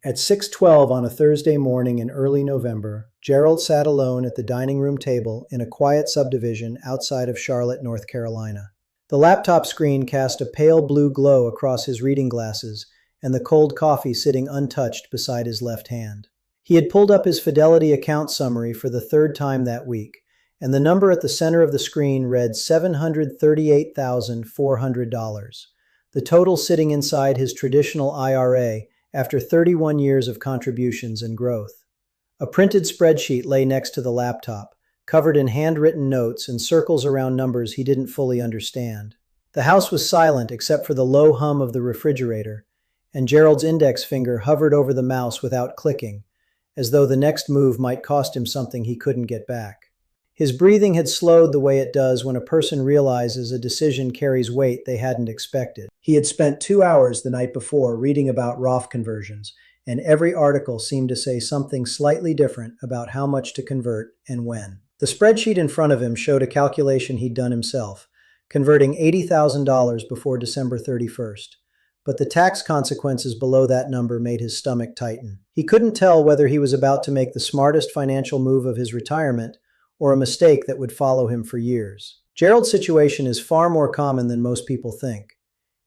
At 6:12 on a Thursday morning in early November, Gerald sat alone at the dining room table in a quiet subdivision outside of Charlotte, North Carolina. The laptop screen cast a pale blue glow across his reading glasses and the cold coffee sitting untouched beside his left hand. He had pulled up his Fidelity account summary for the third time that week, and the number at the center of the screen read $738,400, the total sitting inside his traditional IRA after 31 years of contributions and growth. A printed spreadsheet lay next to the laptop, covered in handwritten notes and circles around numbers he didn't fully understand. The house was silent except for the low hum of the refrigerator, and Gerald's index finger hovered over the mouse without clicking, as though the next move might cost him something he couldn't get back. His breathing had slowed the way it does when a person realizes a decision carries weight they hadn't expected. He had spent 2 hours the night before reading about Roth conversions, and every article seemed to say something slightly different about how much to convert and when. The spreadsheet in front of him showed a calculation he'd done himself, converting $80,000 before December 31st. But the tax consequences below that number made his stomach tighten. He couldn't tell whether he was about to make the smartest financial move of his retirement or a mistake that would follow him for years. Gerald's situation is far more common than most people think.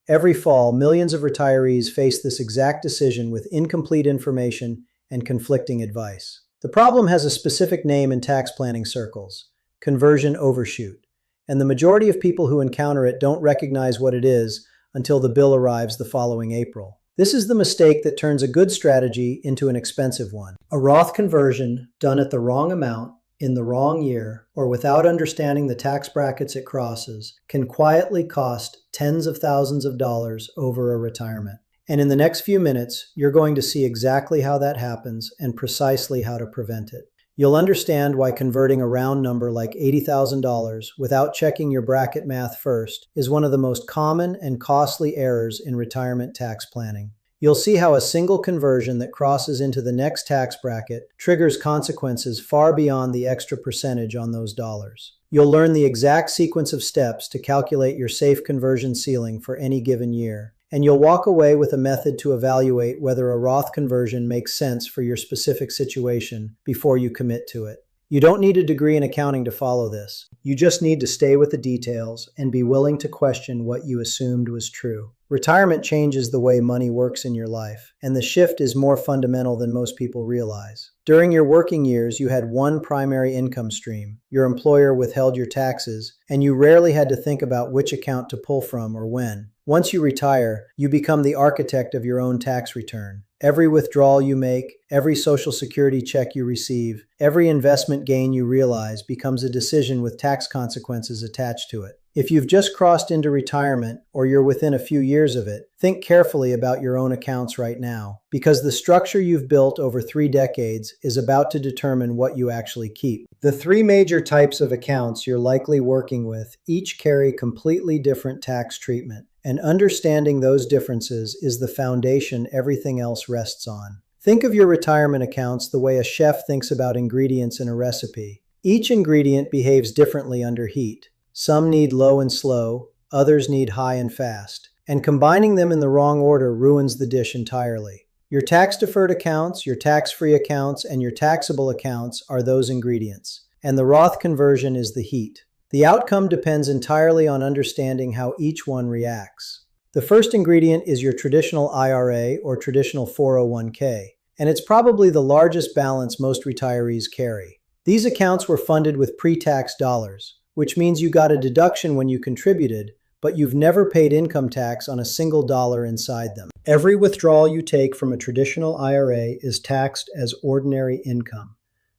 Every fall, millions of retirees face this exact decision with incomplete information and conflicting advice. The problem has a specific name in tax planning circles: conversion overshoot, and the majority of people who encounter it don't recognize what it is until the bill arrives the following April. This is the mistake that turns a good strategy into an expensive one. A Roth conversion done at the wrong amount, in the wrong year, or without understanding the tax brackets it crosses, can quietly cost tens of thousands of dollars over a retirement. And in the next few minutes, you're going to see exactly how that happens and precisely how to prevent it. You'll understand why converting a round number like $80,000 without checking your bracket math first is one of the most common and costly errors in retirement tax planning. You'll see how a single conversion that crosses into the next tax bracket triggers consequences far beyond the extra percentage on those dollars. You'll learn the exact sequence of steps to calculate your safe conversion ceiling for any given year, and you'll walk away with a method to evaluate whether a Roth conversion makes sense for your specific situation before you commit to it. You don't need a degree in accounting to follow this. You just need to stay with the details and be willing to question what you assumed was true. Retirement changes the way money works in your life, and the shift is more fundamental than most people realize. During your working years, you had one primary income stream. Your employer withheld your taxes, and you rarely had to think about which account to pull from or when. Once you retire, you become the architect of your own tax return. Every withdrawal you make, every Social Security check you receive, every investment gain you realize becomes a decision with tax consequences attached to it. If you've just crossed into retirement or you're within a few years of it, think carefully about your own accounts right now, because the structure you've built over 3 decades is about to determine what you actually keep. The 3 major types of accounts you're likely working with each carry completely different tax treatment, and understanding those differences is the foundation everything else rests on. Think of your retirement accounts the way a chef thinks about ingredients in a recipe. Each ingredient behaves differently under heat. Some need low and slow, others need high and fast, and combining them in the wrong order ruins the dish entirely. Your tax-deferred accounts, your tax-free accounts, and your taxable accounts are those ingredients, and the Roth conversion is the heat. The outcome depends entirely on understanding how each one reacts. The first ingredient is your traditional IRA or traditional 401k, and it's probably the largest balance most retirees carry. These accounts were funded with pre-tax dollars, which means you got a deduction when you contributed, but you've never paid income tax on a single dollar inside them. Every withdrawal you take from a traditional IRA is taxed as ordinary income.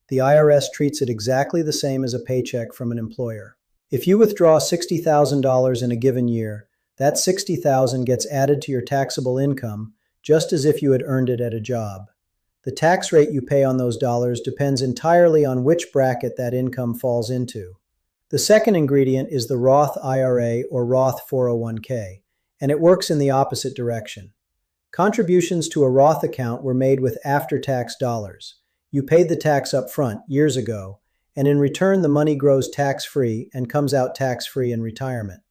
The IRS treats it exactly the same as a paycheck from an employer. If you withdraw $60,000 in a given year, that $60,000 gets added to your taxable income just as if you had earned it at a job. The tax rate you pay on those dollars depends entirely on which bracket that income falls into. The second ingredient is the Roth IRA or Roth 401k, and it works in the opposite direction. Contributions to a Roth account were made with after-tax dollars. You paid the tax up front years ago, and in return the money grows tax-free and comes out tax-free in retirement.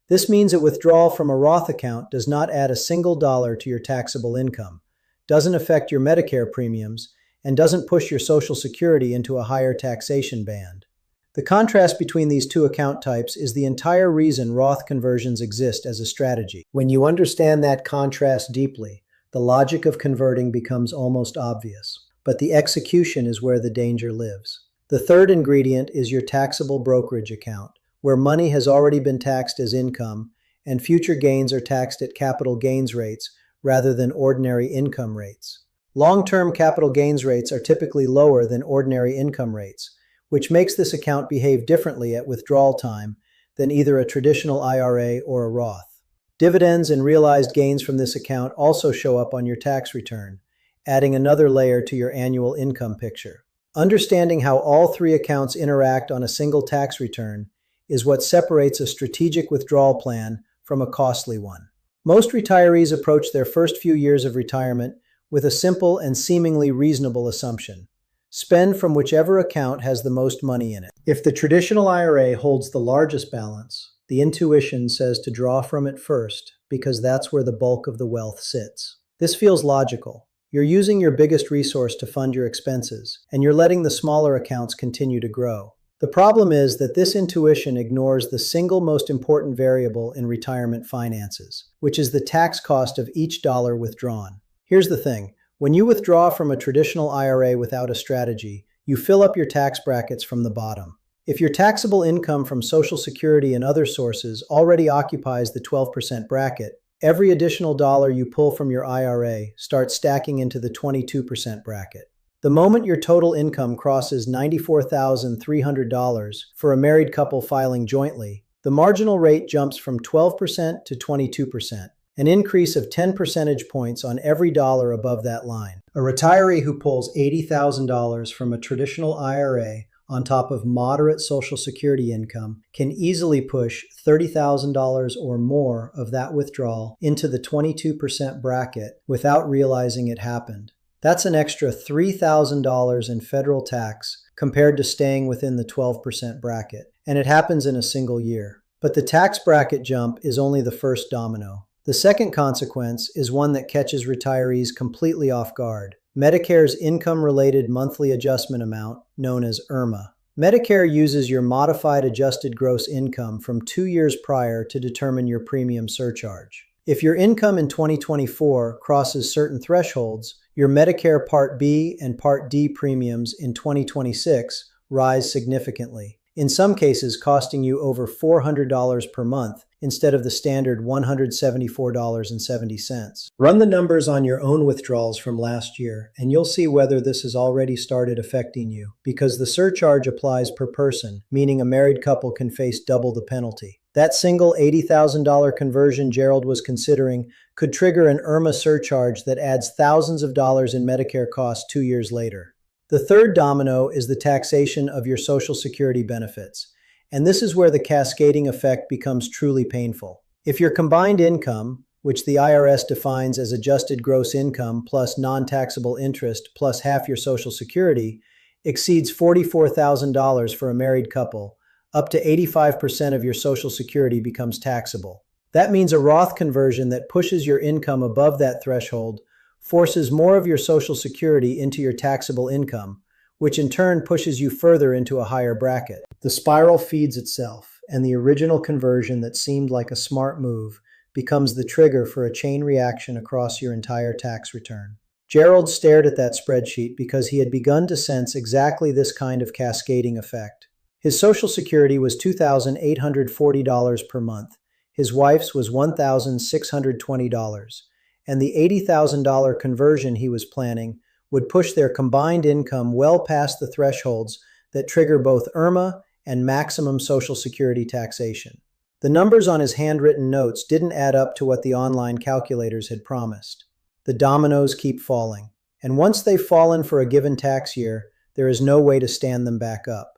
This means a withdrawal from a Roth account does not add a single dollar to your taxable income. doesn't affect your Medicare premiums, and doesn't push your Social Security into a higher taxation band. The contrast between these two account types is the entire reason Roth conversions exist as a strategy. When you understand that contrast deeply, the logic of converting becomes almost obvious, but the execution is where the danger lives. The third ingredient is your taxable brokerage account, where money has already been taxed as income, and future gains are taxed at capital gains rates rather than ordinary income rates. Long-term capital gains rates are typically lower than ordinary income rates, which makes this account behave differently at withdrawal time than either a traditional IRA or a Roth. Dividends and realized gains from this account also show up on your tax return, adding another layer to your annual income picture. Understanding how all three accounts interact on a single tax return is what separates a strategic withdrawal plan from a costly one. Most retirees approach their first few years of retirement with a simple and seemingly reasonable assumption: spend from whichever account has the most money in it. If the traditional IRA holds the largest balance, the intuition says to draw from it first because that's where the bulk of the wealth sits. This feels logical. You're using your biggest resource to fund your expenses, and you're letting the smaller accounts continue to grow. The problem is that this intuition ignores the single most important variable in retirement finances, which is the tax cost of each dollar withdrawn. Here's the thing. When you withdraw from a traditional IRA without a strategy, you fill up your tax brackets from the bottom. If your taxable income from Social Security and other sources already occupies the 12% bracket, every additional dollar you pull from your IRA starts stacking into the 22% bracket. The moment your total income crosses $94,300 for a married couple filing jointly, the marginal rate jumps from 12% to 22%, an increase of 10 percentage points on every dollar above that line. A retiree who pulls $80,000 from a traditional IRA on top of moderate Social Security income can easily push $30,000 or more of that withdrawal into the 22% bracket without realizing it happened. That's an extra $3,000 in federal tax compared to staying within the 12% bracket, and it happens in a single year. But the tax bracket jump is only the first domino. The second consequence is one that catches retirees completely off guard: Medicare's income-related monthly adjustment amount, known as IRMAA. Medicare uses your modified adjusted gross income from 2 years prior to determine your premium surcharge. If your income in 2024 crosses certain thresholds, your Medicare Part B and Part D premiums in 2026 rise significantly, in some cases costing you over $400 per month instead of the standard $174.70. Run the numbers on your own withdrawals from last year, and you'll see whether this has already started affecting you, because the surcharge applies per person, meaning a married couple can face double the penalty. That single $80,000 conversion Gerald was considering could trigger an IRMAA surcharge that adds thousands of dollars in Medicare costs 2 years later. The third domino is the taxation of your Social Security benefits, and this is where the cascading effect becomes truly painful. If your combined income, which the IRS defines as adjusted gross income plus non-taxable interest plus half your Social Security, exceeds $44,000 for a married couple, up to 85% of your Social Security becomes taxable. That means a Roth conversion that pushes your income above that threshold forces more of your Social Security into your taxable income, which in turn pushes you further into a higher bracket. The spiral feeds itself, and the original conversion that seemed like a smart move becomes the trigger for a chain reaction across your entire tax return. Gerald stared at that spreadsheet because he had begun to sense exactly this kind of cascading effect. His Social Security was $2,840 per month. His wife's was $1,620, and the $80,000 conversion he was planning would push their combined income well past the thresholds that trigger both IRMAA and maximum Social Security taxation. The numbers on his handwritten notes didn't add up to what the online calculators had promised. The dominoes keep falling, and once they've fallen for a given tax year, there is no way to stand them back up.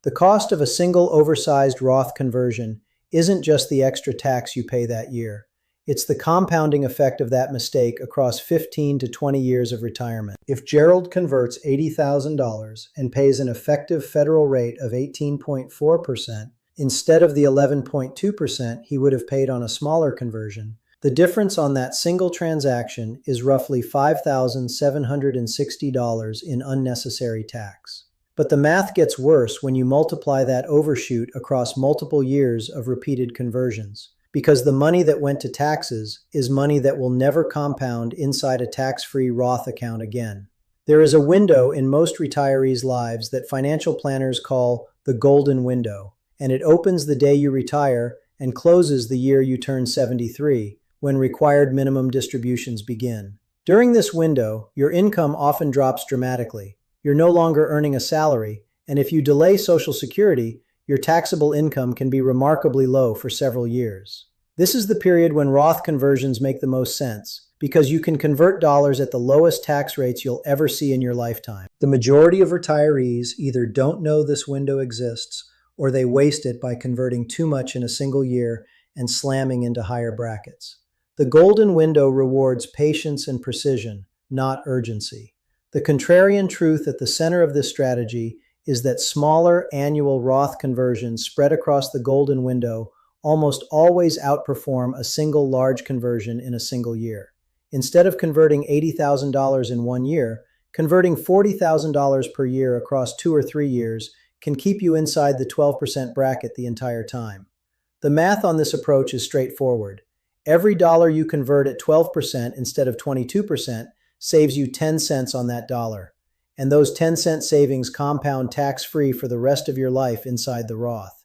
The cost of a single oversized Roth conversion isn't just the extra tax you pay that year. It's the compounding effect of that mistake across 15 to 20 years of retirement. If Gerald converts $80,000 and pays an effective federal rate of 18.4% instead of the 11.2% he would have paid on a smaller conversion, The difference on that single transaction is roughly $5,760 in unnecessary tax. But the math gets worse when you multiply that overshoot across multiple years of repeated conversions, because the money that went to taxes is money that will never compound inside a tax-free Roth account again. There is a window in most retirees' lives that financial planners call the golden window, and it opens the day you retire and closes the year you turn 73, when required minimum distributions begin. During this window, your income often drops dramatically. You're no longer earning a salary, and if you delay Social Security, your taxable income can be remarkably low for several years. This is the period when Roth conversions make the most sense, because you can convert dollars at the lowest tax rates you'll ever see in your lifetime. The majority of retirees either don't know this window exists, or they waste it by converting too much in a single year and slamming into higher brackets. The golden window rewards patience and precision, not urgency. The contrarian truth at the center of this strategy is that smaller annual Roth conversions spread across the golden window almost always outperform a single large conversion in a single year. Instead of converting $80,000 in 1 year, converting $40,000 per year across 2 or 3 years can keep you inside the 12% bracket the entire time. The math on this approach is straightforward. Every dollar you convert at 12% instead of 22% saves you 10 cents on that dollar. And those 10-cent savings compound tax-free for the rest of your life inside the Roth.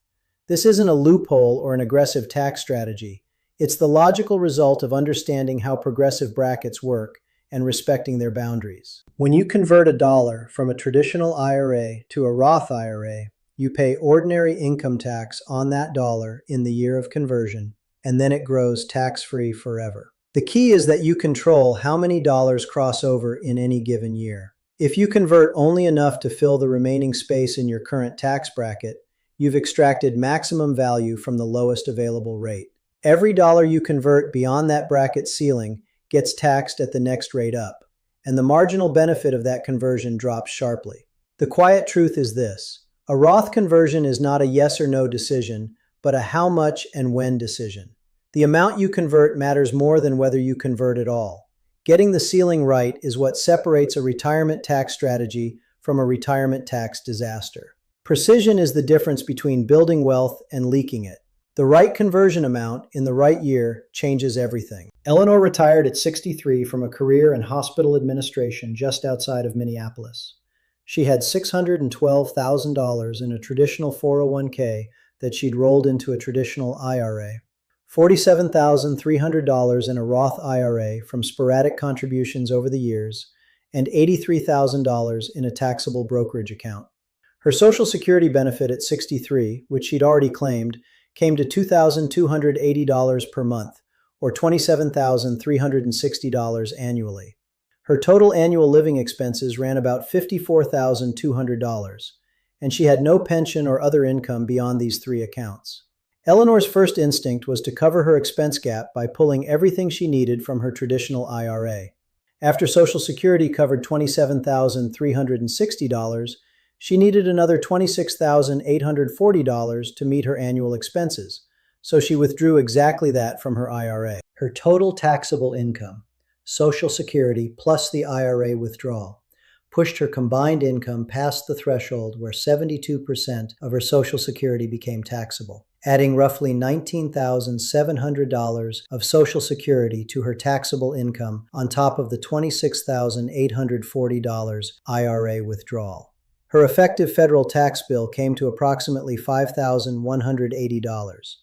This isn't a loophole or an aggressive tax strategy. It's the logical result of understanding how progressive brackets work and respecting their boundaries. When you convert a dollar from a traditional IRA to a Roth IRA, you pay ordinary income tax on that dollar in the year of conversion, and then it grows tax-free forever. The key is that you control how many dollars cross over in any given year. If you convert only enough to fill the remaining space in your current tax bracket, you've extracted maximum value from the lowest available rate. Every dollar you convert beyond that bracket ceiling gets taxed at the next rate up, and the marginal benefit of that conversion drops sharply. The quiet truth is this: a Roth conversion is not a yes or no decision, but a how much and when decision. The amount you convert matters more than whether you convert at all. Getting the ceiling right is what separates a retirement tax strategy from a retirement tax disaster. Precision is the difference between building wealth and leaking it. The right conversion amount in the right year changes everything. Eleanor retired at 63 from a career in hospital administration just outside of Minneapolis. She had $612,000 in a traditional 401k that she'd rolled into a traditional IRA, $47,300 in a Roth IRA from sporadic contributions over the years, and $83,000 in a taxable brokerage account. Her Social Security benefit at 63, which she'd already claimed, came to $2,280 per month, or $27,360 annually. Her total annual living expenses ran about $54,200, and she had no pension or other income beyond these 3 accounts. Eleanor's first instinct was to cover her expense gap by pulling everything she needed from her traditional IRA. After Social Security covered $27,360, she needed another $26,840 to meet her annual expenses, so she withdrew exactly that from her IRA. Her total taxable income, Social Security plus the IRA withdrawal, pushed her combined income past the threshold where 72% of her Social Security became taxable, adding roughly $19,700 of Social Security to her taxable income on top of the $26,840 IRA withdrawal. Her effective federal tax bill came to approximately $5,180,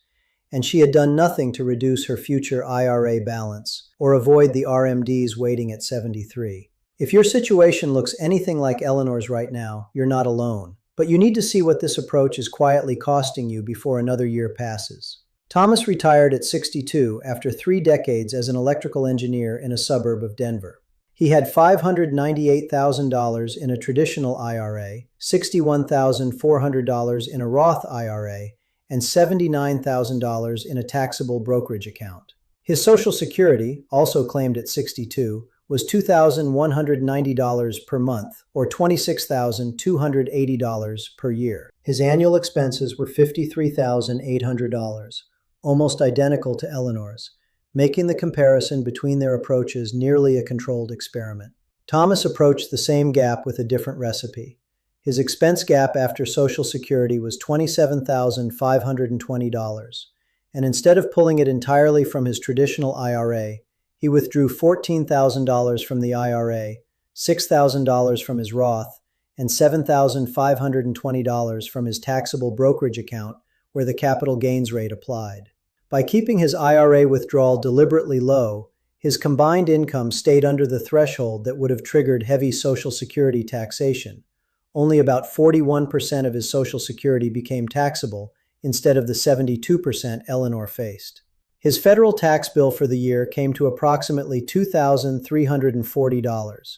and she had done nothing to reduce her future IRA balance or avoid the RMDs waiting at 73. If your situation looks anything like Eleanor's right now, you're not alone. But you need to see what this approach is quietly costing you before another year passes. Thomas retired at 62 after 3 decades as an electrical engineer in a suburb of Denver. He had $598,000 in a traditional IRA, $61,400 in a Roth IRA, and $79,000 in a taxable brokerage account. His Social Security, also claimed at 62, was $2,190 per month, or $26,280 per year. His annual expenses were $53,800, almost identical to Eleanor's, making the comparison between their approaches nearly a controlled experiment. Thomas approached the same gap with a different recipe. His expense gap after Social Security was $27,520, and instead of pulling it entirely from his traditional IRA, he withdrew $14,000 from the IRA, $6,000 from his Roth, and $7,520 from his taxable brokerage account where the capital gains rate applied. By keeping his IRA withdrawal deliberately low, his combined income stayed under the threshold that would have triggered heavy Social Security taxation. Only about 41% of his Social Security became taxable instead of the 72% Eleanor faced. His federal tax bill for the year came to approximately $2,340,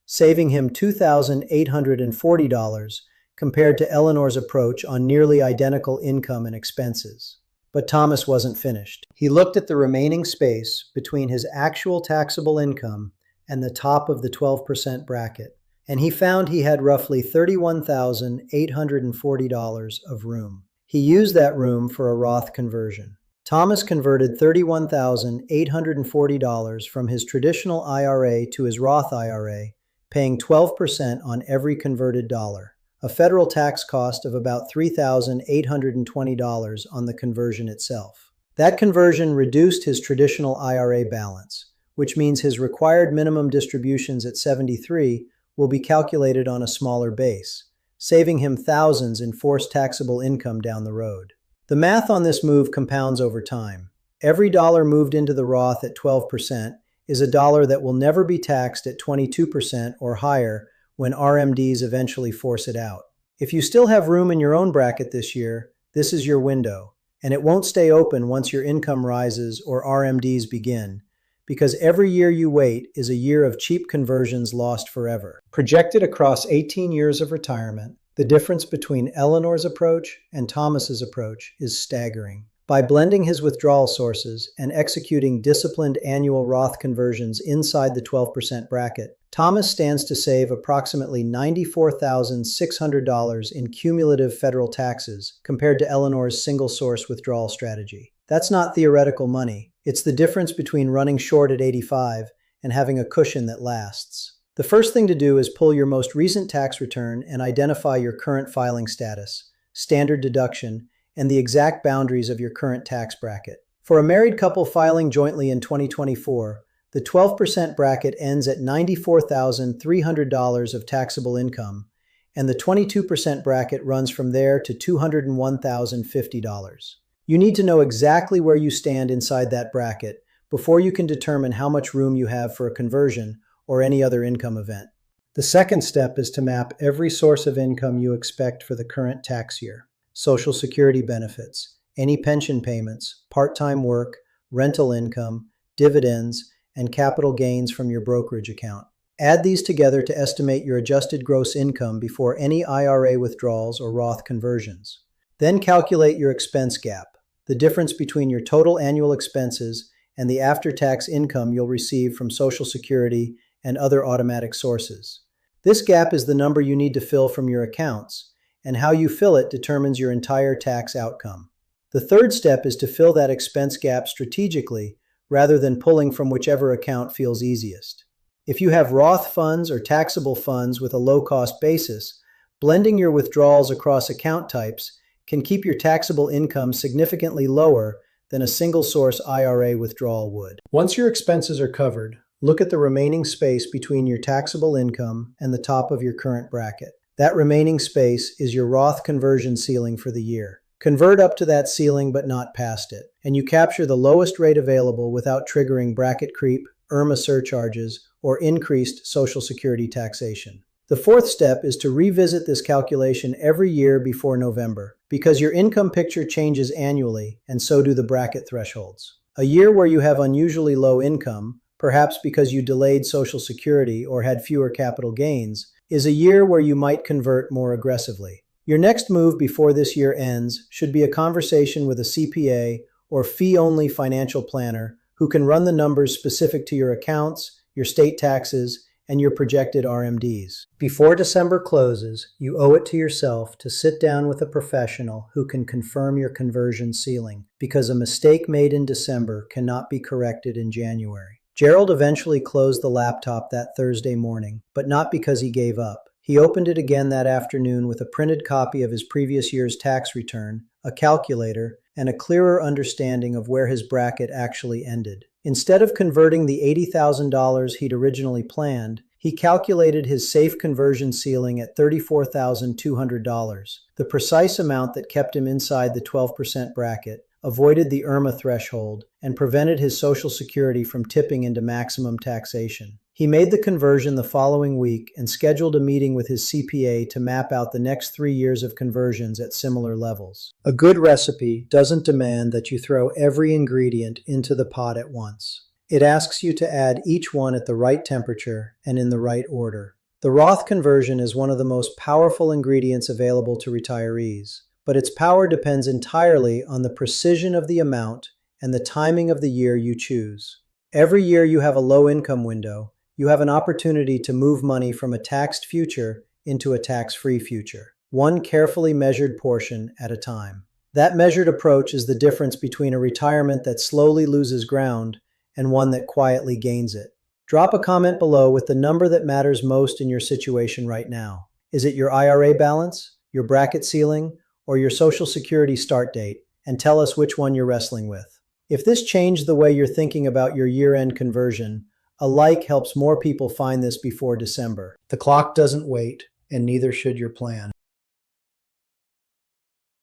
saving him $2,840 compared to Eleanor's approach on nearly identical income and expenses. But Thomas wasn't finished. He looked at the remaining space between his actual taxable income and the top of the 12% bracket, and he found he had roughly $31,840 of room. He used that room for a Roth conversion. Thomas converted $31,840 from his traditional IRA to his Roth IRA, paying 12% on every converted dollar, a federal tax cost of about $3,820 on the conversion itself. That conversion reduced his traditional IRA balance, which means his required minimum distributions at 73 will be calculated on a smaller base, saving him thousands in forced taxable income down the road. The math on this move compounds over time. Every dollar moved into the Roth at 12% is a dollar that will never be taxed at 22% or higher when RMDs eventually force it out. If you still have room in your own bracket this year, this is your window, and it won't stay open once your income rises or RMDs begin, because every year you wait is a year of cheap conversions lost forever. Projected across 18 years of retirement, the difference between Eleanor's approach and Thomas's approach is staggering. By blending his withdrawal sources and executing disciplined annual Roth conversions inside the 12% bracket, Thomas stands to save approximately $94,600 in cumulative federal taxes compared to Eleanor's single-source withdrawal strategy. That's not theoretical money. It's the difference between running short at 85 and having a cushion that lasts. The first thing to do is pull your most recent tax return and identify your current filing status, standard deduction, and the exact boundaries of your current tax bracket. For a married couple filing jointly in 2024, the 12% bracket ends at $94,300 of taxable income, and the 22% bracket runs from there to $201,050. You need to know exactly where you stand inside that bracket before you can determine how much room you have for a conversion or any other income event. The second step is to map every source of income you expect for the current tax year. Social Security benefits, any pension payments, part-time work, rental income, dividends, and capital gains from your brokerage account. Add these together to estimate your adjusted gross income before any IRA withdrawals or Roth conversions. Then calculate your expense gap, the difference between your total annual expenses and the after-tax income you'll receive from Social Security and other automatic sources. This gap is the number you need to fill from your accounts, and how you fill it determines your entire tax outcome. The third step is to fill that expense gap strategically rather than pulling from whichever account feels easiest. If you have Roth funds or taxable funds with a low-cost basis, blending your withdrawals across account types can keep your taxable income significantly lower than a single-source IRA withdrawal would. Once your expenses are covered, look at the remaining space between your taxable income and the top of your current bracket. That remaining space is your Roth conversion ceiling for the year. Convert up to that ceiling but not past it, and you capture the lowest rate available without triggering bracket creep, IRMAA surcharges, or increased Social Security taxation. The fourth step is to revisit this calculation every year before November, because your income picture changes annually, and so do the bracket thresholds. A year where you have unusually low income, perhaps because you delayed Social Security or had fewer capital gains, is a year where you might convert more aggressively. Your next move before this year ends should be a conversation with a CPA or fee-only financial planner who can run the numbers specific to your accounts, your state taxes, and your projected RMDs. Before December closes, you owe it to yourself to sit down with a professional who can confirm your conversion ceiling, because a mistake made in December cannot be corrected in January. Gerald eventually closed the laptop that Thursday morning, but not because he gave up. He opened it again that afternoon with a printed copy of his previous year's tax return, a calculator, and a clearer understanding of where his bracket actually ended. Instead of converting the $80,000 he'd originally planned, he calculated his safe conversion ceiling at $34,200, the precise amount that kept him inside the 12% bracket, avoided the IRMAA threshold, and prevented his Social Security from tipping into maximum taxation. He made the conversion the following week and scheduled a meeting with his CPA to map out the next 3 years of conversions at similar levels. A good recipe doesn't demand that you throw every ingredient into the pot at once. It asks you to add each one at the right temperature and in the right order. The Roth conversion is one of the most powerful ingredients available to retirees, but its power depends entirely on the precision of the amount and the timing of the year you choose. Every year you have a low-income window, you have an opportunity to move money from a taxed future into a tax-free future, one carefully measured portion at a time. That measured approach is the difference between a retirement that slowly loses ground and one that quietly gains it. Drop a comment below with the number that matters most in your situation right now. Is it your IRA balance, your bracket ceiling, or your Social Security start date? And tell us which one you're wrestling with. If this changed the way you're thinking about your year-end conversion, a like helps more people find this before December. The clock doesn't wait, and neither should your plan.